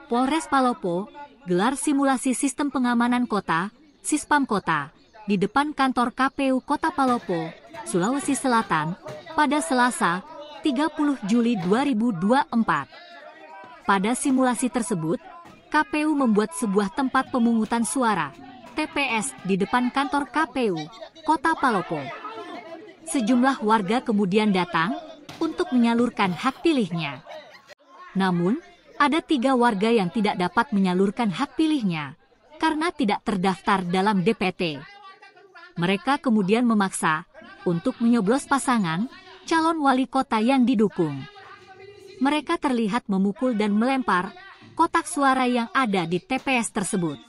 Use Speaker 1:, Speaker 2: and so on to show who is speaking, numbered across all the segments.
Speaker 1: Polres Palopo gelar simulasi sistem pengamanan kota, Sispam Kota, di depan kantor KPU Kota Palopo, Sulawesi Selatan, pada Selasa, 30 Juli 2024. Pada simulasi tersebut, KPU membuat sebuah tempat pemungutan suara, TPS, di depan kantor KPU Kota Palopo. Sejumlah warga kemudian datang untuk menyalurkan hak pilihnya. Namun, ada 3 warga yang tidak dapat menyalurkan hak pilihnya karena tidak terdaftar dalam DPT. Mereka kemudian memaksa untuk menyoblos pasangan calon wali kota yang didukung. Mereka terlihat memukul dan melempar kotak suara yang ada di TPS tersebut.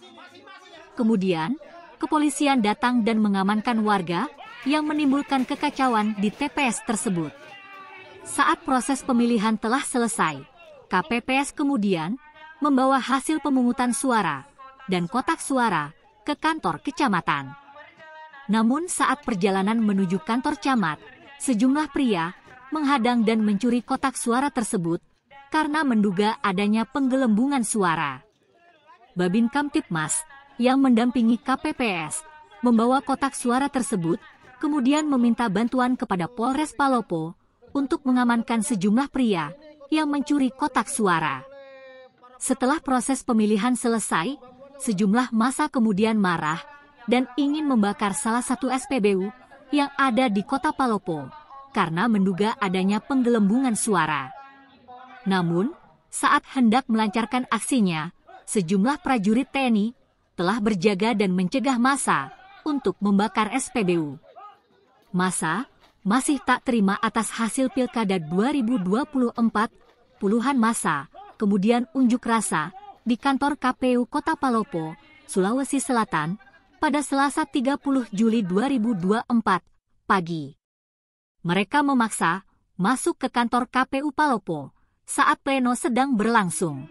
Speaker 1: Kemudian, kepolisian datang dan mengamankan warga yang menimbulkan kekacauan di TPS tersebut. Saat proses pemilihan telah selesai, KPPS kemudian membawa hasil pemungutan suara dan kotak suara ke kantor kecamatan. Namun saat perjalanan menuju kantor camat, sejumlah pria menghadang dan mencuri kotak suara tersebut karena menduga adanya penggelembungan suara. Babin Kamtibmas yang mendampingi KPPS membawa kotak suara tersebut, kemudian meminta bantuan kepada Polres Palopo untuk mengamankan sejumlah pria yang mencuri kotak suara. Setelah proses pemilihan selesai, sejumlah massa kemudian marah dan ingin membakar salah satu SPBU yang ada di Kota Palopo karena menduga adanya penggelembungan suara. Namun, saat hendak melancarkan aksinya, sejumlah prajurit TNI telah berjaga dan mencegah massa untuk membakar SPBU. Massa masih tak terima atas hasil Pilkada 2024, puluhan massa kemudian unjuk rasa di kantor KPU Kota Palopo, Sulawesi Selatan, pada Selasa 30 Juli 2024 pagi. Mereka memaksa masuk ke kantor KPU Palopo saat pleno sedang berlangsung.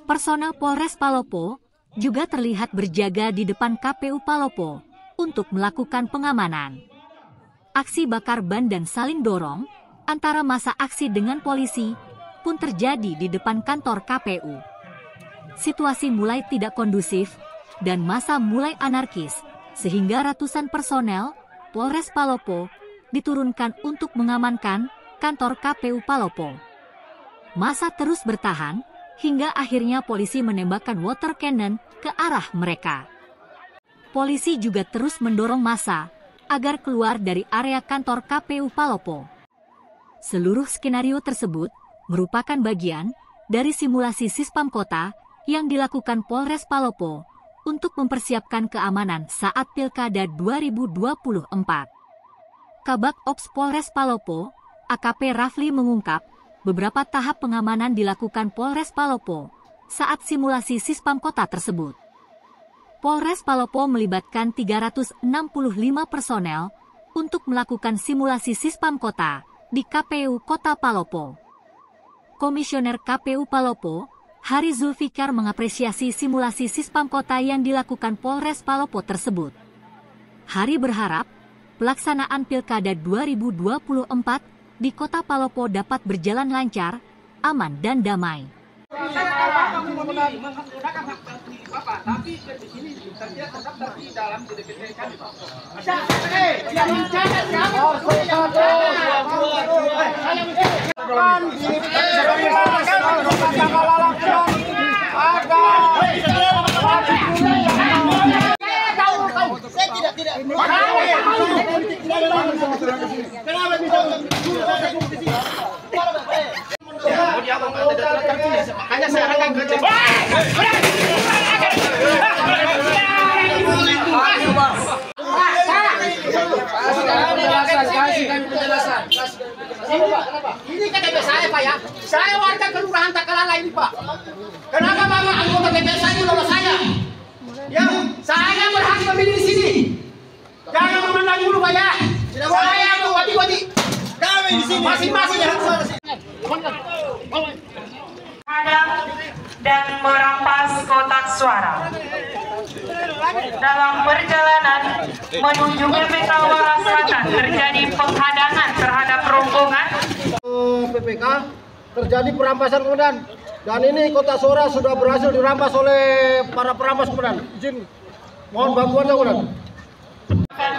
Speaker 1: Personel Polres Palopo juga terlihat berjaga di depan KPU Palopo untuk melakukan pengamanan. Aksi bakar ban dan saling dorong antara massa aksi dengan polisi pun terjadi di depan kantor KPU. Situasi mulai tidak kondusif dan massa mulai anarkis, sehingga ratusan personel Polres Palopo diturunkan untuk mengamankan kantor KPU Palopo. Massa terus bertahan hingga akhirnya polisi menembakkan water cannon ke arah mereka. Polisi juga terus mendorong massa agar keluar dari area kantor KPU Palopo. Seluruh skenario tersebut merupakan bagian dari simulasi Sispam Kota yang dilakukan Polres Palopo untuk mempersiapkan keamanan saat Pilkada 2024. Kabak Ops Polres Palopo, AKP Rafli mengungkap, beberapa tahap pengamanan dilakukan Polres Palopo saat simulasi Sispam Kota tersebut. Polres Palopo melibatkan 365 personel untuk melakukan simulasi Sispam Kota di KPU Kota Palopo. Komisioner KPU Palopo, Hari Zulfikar, mengapresiasi simulasi Sispam Kota yang dilakukan Polres Palopo tersebut. Hari berharap pelaksanaan Pilkada 2024 di Kota Palopo dapat berjalan lancar, aman dan damai.
Speaker 2: Tapi di sini tidak terdaftar di dalam DPT kan. Hanya saya akan kerja. Ini KTP saya, Pak, ya. Saya warga Kelurahan Takalala ini, Pak. Kenapa Bapak anggota KTP saya lolos saya? Ya, saya berhak memilih di sini. Jangan memandang dulu, Pak, ya. Saya wati-wati. Kami di sini. Masing-masing ya.
Speaker 3: Dan merampas kotak suara. Dalam perjalanan menuju PPK Waras Selatan terjadi penghadangan terhadap rombongan
Speaker 2: PPK, terjadi perampasan kemudian
Speaker 4: Dan ini Kota Suara sudah berhasil dirampas oleh para perampas, Komandan. Izin, mohon bantuannya, Komandan.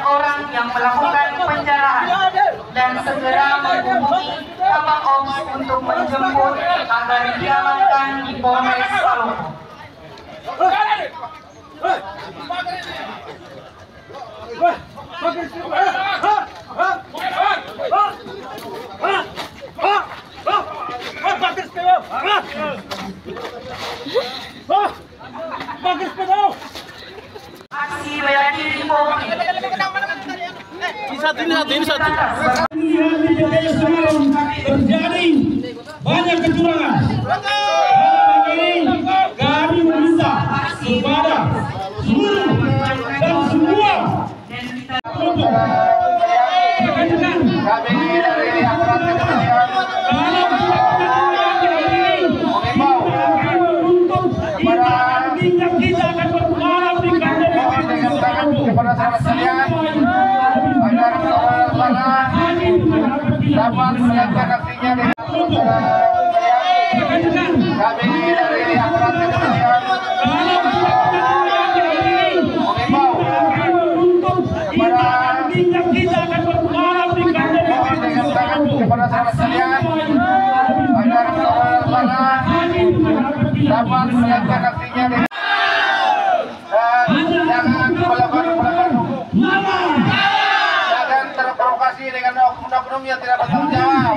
Speaker 3: Orang yang melakukan penjarahan dan segera menghubungi Kabak Ops untuk menjemput agar diamankan di Polres Palopo. Aksi bela diri Polri.
Speaker 4: Ini satu.
Speaker 5: Terjadi banyak kecurangan. Kami meminta kepada seluruh dan semua kelompok kita akan berpengaruh di
Speaker 2: kepada sahabat sekalian agar saudara-saudara dapat melihatkan aksinya dengan kami dari aparat kepolisian mengimbau kepada sahabat sekalian agar saudara-saudara dapat melihatkan aksinya dengan jangan melakukan hukum, jangan terprovokasi dengan oknum-oknum yang tidak bertanggung jawab.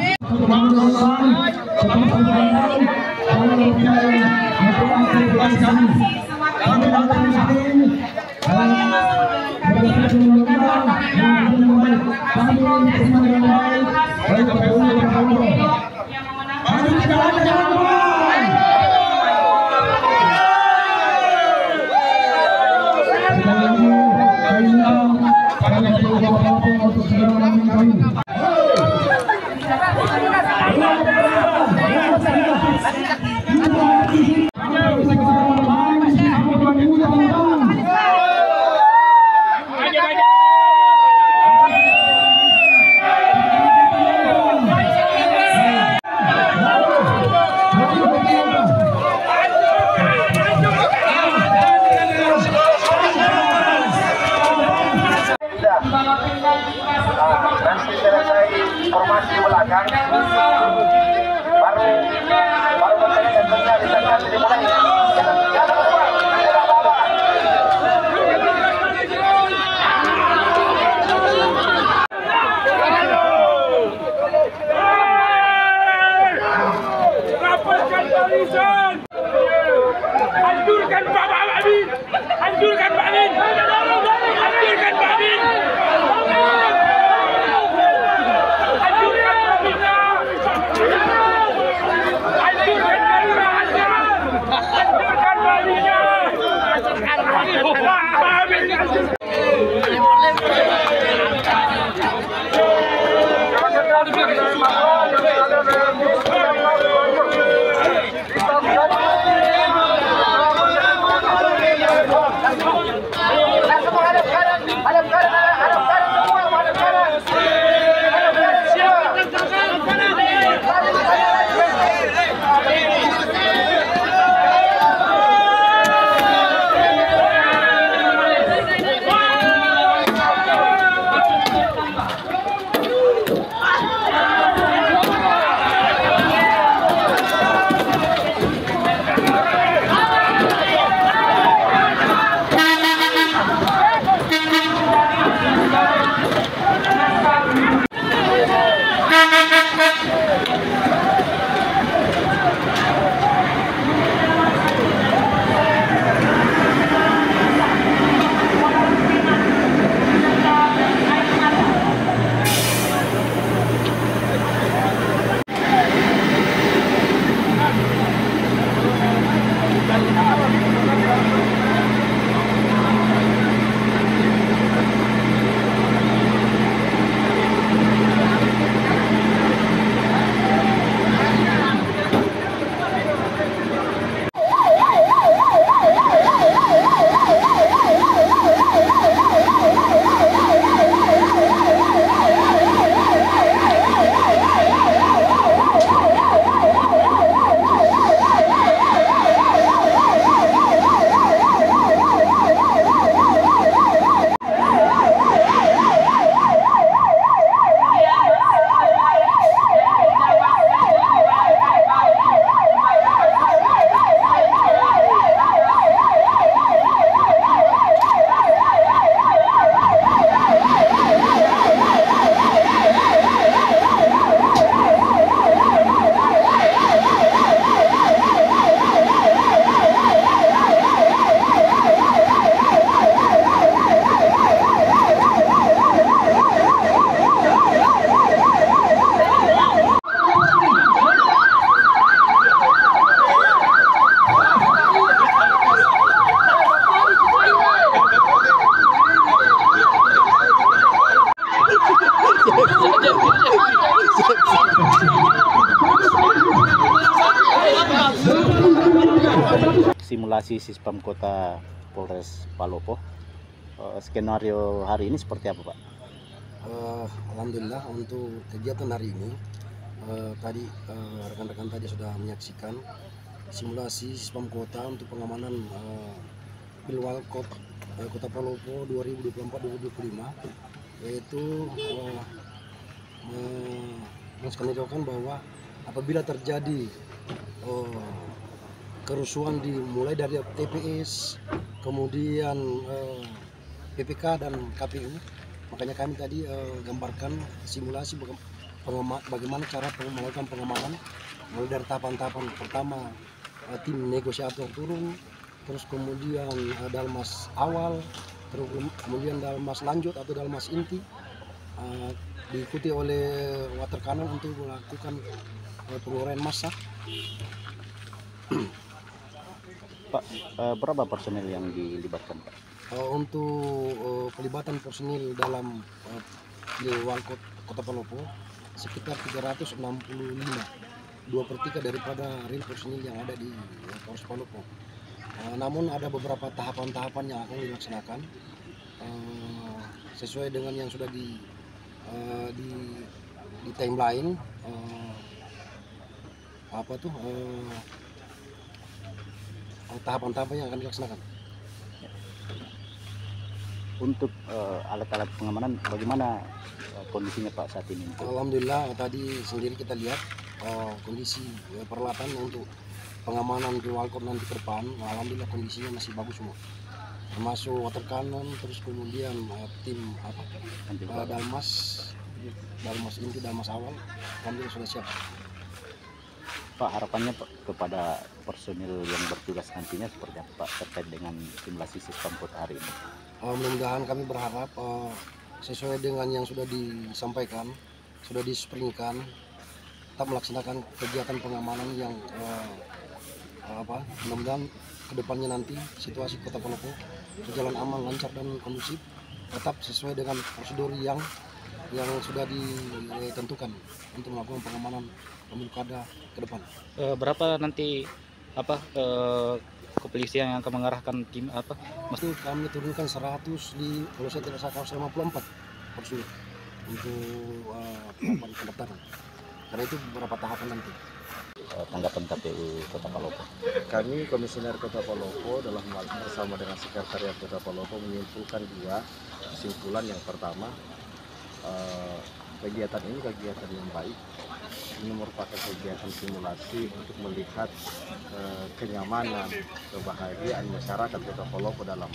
Speaker 2: Nanti selesai informasi belakang baru bertanya dan tanya di sana dimulai. Jangan lupa, tidak apa-apa.
Speaker 5: Rapatkan barisan, hancurkan Pak Amin, hancurkan Pak Amin, hancurkan Pak Amin.
Speaker 6: Simulasi Sispam Kota Polres Palopo, skenario hari ini seperti apa, Pak?
Speaker 7: Alhamdulillah untuk kegiatan hari ini tadi rekan-rekan tadi sudah menyaksikan simulasi Sispam Kota untuk pengamanan Pilwalkot Kota Palopo 2024-2025, yaitu menskenariokan bahwa apabila terjadi kerusuhan dimulai dari TPS, kemudian PPK dan KPU, makanya kami tadi gambarkan simulasi bagaimana cara melakukan pengamanan mulai dari tahapan-tahapan pertama, tim negosiator turun, terus kemudian dalmas awal, terus kemudian dalmas lanjut atau dalmas inti, diikuti oleh water cannon untuk melakukan penguraian massa.
Speaker 6: Pak, berapa personel yang dilibatkan, Pak?
Speaker 7: Untuk pelibatan personil dalam Pilwalkot Kota Palopo sekitar 365, 2/3 daripada real personil yang ada di Polres Palopo. Namun ada beberapa tahapan-tahapan yang akan dilaksanakan sesuai dengan yang sudah di timeline. Tahapan-tahapan yang akan dilaksanakan.
Speaker 6: Untuk alat-alat pengamanan bagaimana kondisinya, Pak, saat ini?
Speaker 7: Alhamdulillah tadi sendiri kita lihat kondisi peralatan untuk pengamanan Pilwalkot nanti ke depan. Alhamdulillah kondisinya masih bagus semua, termasuk water cannon, terus kemudian tim dalmas inti, dalmas awal, alhamdulillah sudah siap.
Speaker 6: Pak, harapannya, Pak, kepada personil yang bertugas nantinya seperti apa, Pak, terkait dengan simulasi Sispam Kota hari ini?
Speaker 7: Mudah-mudahan kami berharap sesuai dengan yang sudah disampaikan, sudah dispringkan, tetap melaksanakan kegiatan pengamanan yang mudah-mudahan kedepannya nanti situasi Kota Palopo berjalan aman, lancar dan kondusif, tetap sesuai dengan prosedur yang sudah ditentukan untuk melakukan pengamanan pemilu kada ke depan.
Speaker 8: Berapa nanti kepolisian yang akan mengarahkan tim apa?
Speaker 7: Itu kami turunkan 100 kalau saya tidak salah 154 personil untuk pendaftaran. Karena itu beberapa tahapan nanti.
Speaker 6: Tanggapan KPU Kota Palopo.
Speaker 4: Kami Komisioner Kota Palopo dalam bersama dengan Sekretariat Kota Palopo menyimpulkan dua kesimpulan. Yang pertama, kegiatan ini kegiatan yang baik. Ini merupakan kegiatan simulasi untuk melihat kenyamanan, kebahagiaan masyarakat Kota Palopo dalam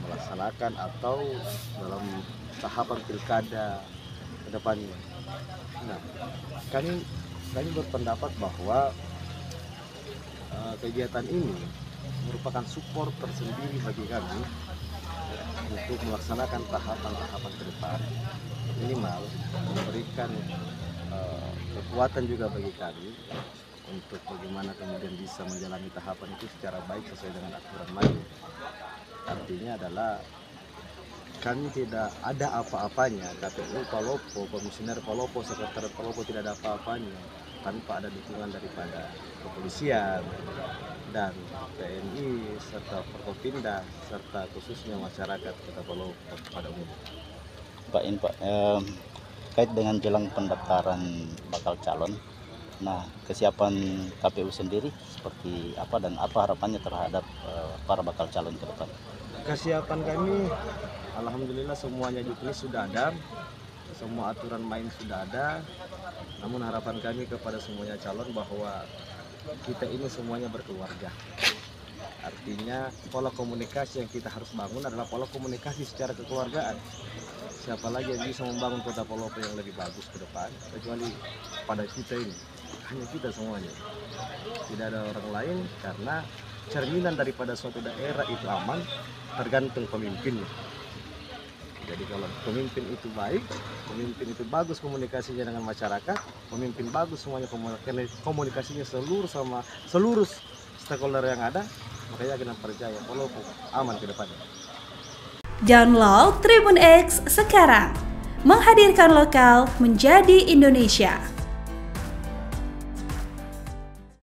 Speaker 4: melaksanakan atau dalam tahapan pilkada ke depannya. Nah, kami berpendapat bahwa kegiatan ini merupakan support tersendiri bagi kami untuk melaksanakan tahapan-tahapan ke depan. Minimal memberikan kekuatan juga bagi kami untuk bagaimana kemudian bisa menjalani tahapan itu secara baik sesuai dengan aturan main. Artinya adalah kami tidak ada apa-apanya, KPU Palopo, Komisioner Palopo, Sekretariat Palopo tidak ada apa-apanya tanpa ada dukungan daripada kepolisian dan TNI serta Forkopimda serta khususnya masyarakat Kota Palopo pada umumnya.
Speaker 6: Pak, ini Pak, kait dengan jelang pendaftaran bakal calon, nah kesiapan KPU sendiri seperti apa dan apa harapannya terhadap para bakal calon ke depan?
Speaker 4: Kesiapan kami, alhamdulillah semuanya juknis sudah ada, semua aturan main sudah ada. Namun harapan kami kepada semuanya calon bahwa kita ini semuanya berkeluarga. Artinya pola komunikasi yang kita harus bangun adalah pola komunikasi secara kekeluargaan. Siapa lagi yang bisa membangun Kota Palopo yang lebih bagus ke depan kecuali pada kita ini, hanya kita semuanya, tidak ada orang lain, karena cerminan daripada suatu daerah itu aman tergantung pemimpinnya. Jadi kalau pemimpin itu baik, pemimpin itu bagus komunikasinya dengan masyarakat, pemimpin bagus semuanya komunikasinya seluruh stakeholder yang ada, makanya kita percaya Palopo aman ke depannya.
Speaker 9: Download Tribun X sekarang, menghadirkan lokal menjadi Indonesia.